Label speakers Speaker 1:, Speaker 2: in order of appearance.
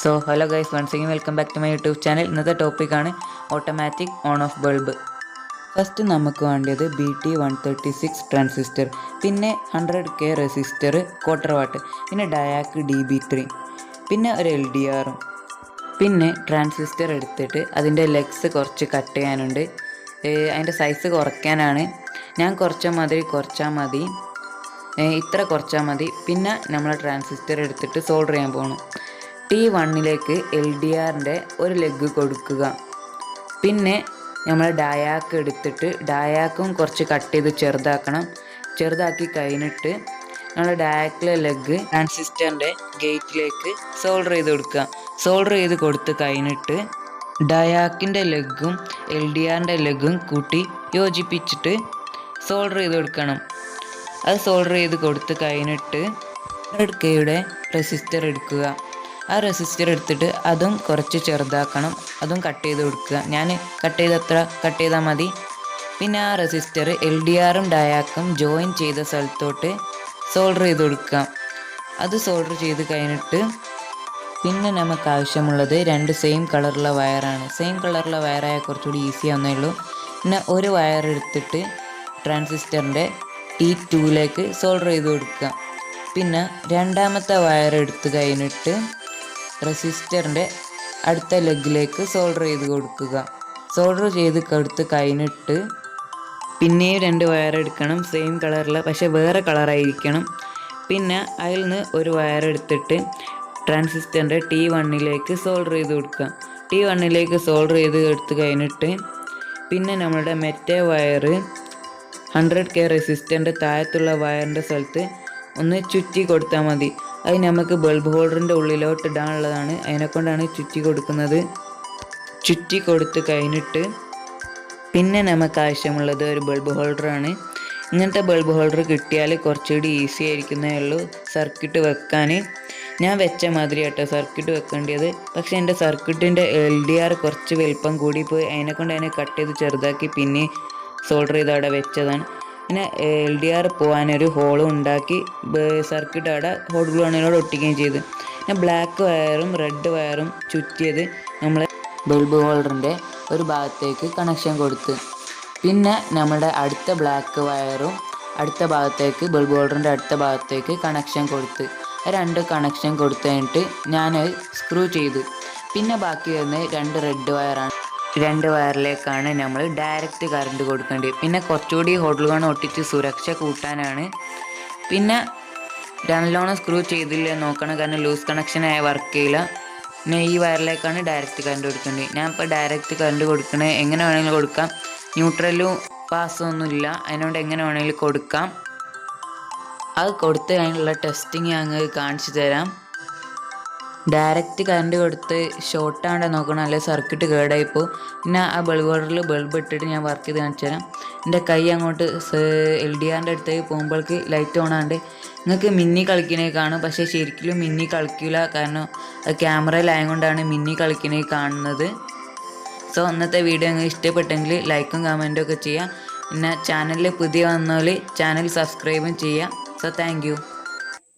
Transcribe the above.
Speaker 1: So hello guys, once again welcome back to my YouTube channel. ഇന്നത്തെ ടോപ്പിക്കാണ് automatic on of bulb. First നമുക്ക് വേണ്ടത് BT136 transistor, പിന്നെ 100K resistor quarter what, പിന്നെ ഡയാക്ക് DB3, പിന്നെ ഒരു LDRും. പിന്നെ ട്രാൻസിസ്റ്റർ എടുത്തിട്ട് അതിൻ്റെ ലെഗ്സ് കുറച്ച് കട്ട് ചെയ്യാനുണ്ട്. അതിൻ്റെ സൈസ് കുറയ്ക്കാനാണ്. ഞാൻ കുറച്ചാൽ മതി, ഇത്ര കുറച്ചാൽ മതി. പിന്നെ നമ്മൾ ട്രാൻസിസ്റ്റർ എടുത്തിട്ട് സോൾഡർ ചെയ്യാൻ പോകണം. T1ലേക്ക് LDRൻ്റെ ഒരു ലെഗ് കൊടുക്കുക. പിന്നെ നമ്മൾ ഡയാക്ക് എടുത്തിട്ട് ഡയാക്കും കുറച്ച് കട്ട് ചെയ്ത് ചെറുതാക്കി കഴിഞ്ഞിട്ട് നമ്മൾ ഡയാക്കിലെ ലെഗ് ട്രാൻസിസ്റ്ററിൻ്റെ ഗേറ്റിലേക്ക് സോൾഡർ ചെയ്ത് കൊടുക്കുക. സോൾഡർ ചെയ്ത് കൊടുത്ത് കഴിഞ്ഞിട്ട് ഡയാക്കിൻ്റെ ലെഗും LDRൻ്റെ ലെഗും കൂട്ടി യോജിപ്പിച്ചിട്ട് സോൾഡർ ചെയ്ത് കൊടുക്കണം. അത് സോൾഡർ ചെയ്ത് കൊടുത്ത് കഴിഞ്ഞിട്ട് 100Kയുടെ റെസിസ്റ്റർ എടുക്കുക. ആ റെസിസ്റ്റർ എടുത്തിട്ട് അതും കുറച്ച് ചെറുതാക്കണം, അതും കട്ട് ചെയ്ത് കൊടുക്കുക. ഞാൻ കട്ട് ചെയ്താൽ മതി. പിന്നെ ആ റെസിസ്റ്റർ LDRും ഡയാക്കും ജോയിൻ ചെയ്ത സ്ഥലത്തോട്ട് സോൾഡർ ചെയ്ത് കൊടുക്കുക. അത് സോൾഡർ ചെയ്ത് കഴിഞ്ഞിട്ട് പിന്നെ നമുക്ക് ആവശ്യമുള്ളത് 2 സെയിം കളറുള്ള വയറാണ്. സെയിം കളറുള്ള വയറായ കുറച്ചുകൂടി ഈസി ആവുന്നേ ഉള്ളൂ. പിന്നെ ഒരു വയർ എടുത്തിട്ട് ട്രാൻസിസ്റ്ററിൻ്റെ T2ലേക്ക് സോൾഡർ ചെയ്ത് കൊടുക്കുക. പിന്നെ രണ്ടാമത്തെ വയർ എടുത്ത് കഴിഞ്ഞിട്ട് റെസിസ്റ്ററിൻ്റെ അടുത്ത ലെഗിലേക്ക് സോൾഡർ ചെയ്ത് കൊടുക്കുക. സോൾഡർ ചെയ്ത് കൊടുത്ത് കഴിഞ്ഞിട്ട് പിന്നെയും 2 വയർ എടുക്കണം, സെയിം കളറില്ല പക്ഷേ വേറെ കളറായിരിക്കണം. പിന്നെ അതിൽ നിന്ന് ഒരു വയർ എടുത്തിട്ട് ട്രാൻസിസ്റ്ററിൻ്റെ T1ലേക്ക് സോൾഡർ ചെയ്ത് കൊടുക്കുക. T1ലേക്ക് സോൾഡർ ചെയ്ത് എടുത്ത് കഴിഞ്ഞിട്ട് പിന്നെ നമ്മളുടെ മറ്റേ വയർ 100K റെസിസ്റ്ററിൻ്റെ താഴത്തുള്ള വയറിൻ്റെ സ്ഥലത്ത് ഒന്ന് ചുറ്റി കൊടുത്താൽ മതി. അത് നമുക്ക് ബൾബ് ഹോൾഡറിൻ്റെ ഉള്ളിലോട്ട് ഇടാനുള്ളതാണ്, അതിനെക്കൊണ്ടാണ് ചുറ്റി കൊടുക്കുന്നത്. ചുറ്റി കൊടുത്ത് കഴിഞ്ഞിട്ട് പിന്നെ നമുക്ക് ആവശ്യമുള്ളത് ഒരു ബൾബ് ഹോൾഡറാണ്. ഇങ്ങനത്തെ ബൾബ് ഹോൾഡർ കിട്ടിയാൽ കുറച്ചുകൂടി ഈസി ആയിരിക്കുന്നേ ഉള്ളൂ സർക്യൂട്ട് വെക്കാൻ. ഞാൻ വെച്ച മാതിരി ആട്ടോ സർക്യൂട്ട് വെക്കേണ്ടത്. പക്ഷേ എൻ്റെ സർക്യൂട്ടിൻ്റെ LDR കുറച്ച് വലിപ്പം കൂടിപ്പോയി, അതിനെ കട്ട് ചെയ്ത് ചെറുതാക്കി പിന്നെ സോൾഡർ ചെയ്ത് അവിടെ വെച്ചതാണ്. പിന്നെ LDR പോകാനൊരു ഹോളും ഉണ്ടാക്കി സർക്യൂട്ട് അവിടെ ഹോട്ട് ഗ്ലൂ ഗണ്ണിനോട് ഒട്ടിക്കുകയും ചെയ്തു. പിന്നെ ബ്ലാക്ക് വയറും റെഡ് വയറും ചുറ്റിയത് നമ്മൾ ബൾബ് ഹോൾഡറിൻ്റെ ഒരു ഭാഗത്തേക്ക് കണക്ഷൻ കൊടുത്ത്, പിന്നെ നമ്മുടെ അടുത്ത ബ്ലാക്ക് വയറും അടുത്ത ഭാഗത്തേക്ക് ബൾബ് ഹോൾഡറിൻ്റെ അടുത്ത ഭാഗത്തേക്ക് കണക്ഷൻ കൊടുത്ത് 2 കണക്ഷൻ കൊടുത്ത് കഴിഞ്ഞിട്ട് ഞാനത് സ്ക്രൂ ചെയ്തു. പിന്നെ ബാക്കി വരുന്നത് 2 റെഡ് വയറാണ്. 2 വയറിലേക്കാണ് നമ്മൾ ഡയറക്റ്റ് കറണ്ട് കൊടുക്കേണ്ടത്. പിന്നെ കുറച്ചുകൂടി ഹോട്ട് ഗ്ലൂ ഗൺ ഒട്ടിച്ച് സുരക്ഷ കൂട്ടാനാണ്. പിന്നെ നല്ലോണം സ്ക്രൂ ചെയ്തില്ല നോക്കണം, കാരണം ലൂസ് കണക്ഷനായ വർക്ക് ചെയ്യില്ല. പിന്നെ ഈ വയറിലേക്കാണ് ഡയറക്റ്റ് കറണ്ട് കൊടുക്കേണ്ടത്. ഞാൻ ഇപ്പോൾ ഡയറക്റ്റ് കറണ്ട് കൊടുക്കണേ എങ്ങനെ വേണമെങ്കിലും കൊടുക്കാം, ന്യൂട്രലും പാസ്സൊന്നുമില്ല, അതിനോട് എങ്ങനെ വേണമെങ്കിലും കൊടുക്കാം. അത് കൊടുത്ത് അതിനുള്ള ടെസ്റ്റിങ് ഞങ്ങൾ കാണിച്ചു തരാം. ഡയറക്റ്റ് കറണ്ട് കൊടുത്ത് ഷോർട്ടാണ്ട് നോക്കണം, അല്ലെങ്കിൽ സർക്യൂട്ട് കേടായിപ്പോൾ. പിന്നെ ആ ബൾബ് ഹോൾഡറിൽ ബൾബ് ഇട്ടിട്ട് ഞാൻ വർക്ക് ചെയ്ത് കാണിച്ചു തരാം. എൻ്റെ കൈ അങ്ങോട്ട് LDRൻ്റെ അടുത്തേക്ക് പോകുമ്പോഴേക്ക് ലൈറ്റ് ഓൺ ആണ്ട് നിങ്ങൾക്ക് മിന്നി കളിക്കണേ കാണും, പക്ഷേ ശരിക്കും മിന്നി കളിക്കില്ല, കാരണം അത് ക്യാമറയിലായതുകൊണ്ടാണ് മിന്നി കളിക്കണേ കാണുന്നത്. സോ ഇന്നത്തെ വീഡിയോ നിങ്ങൾക്ക് ഇഷ്ടപ്പെട്ടെങ്കിൽ ലൈക്കും കമൻറ്റും ഒക്കെ ചെയ്യാം. പിന്നെ ചാനലിൽ പുതിയ വന്നാൽ ചാനൽ സബ്സ്ക്രൈബും ചെയ്യാം. So thank you.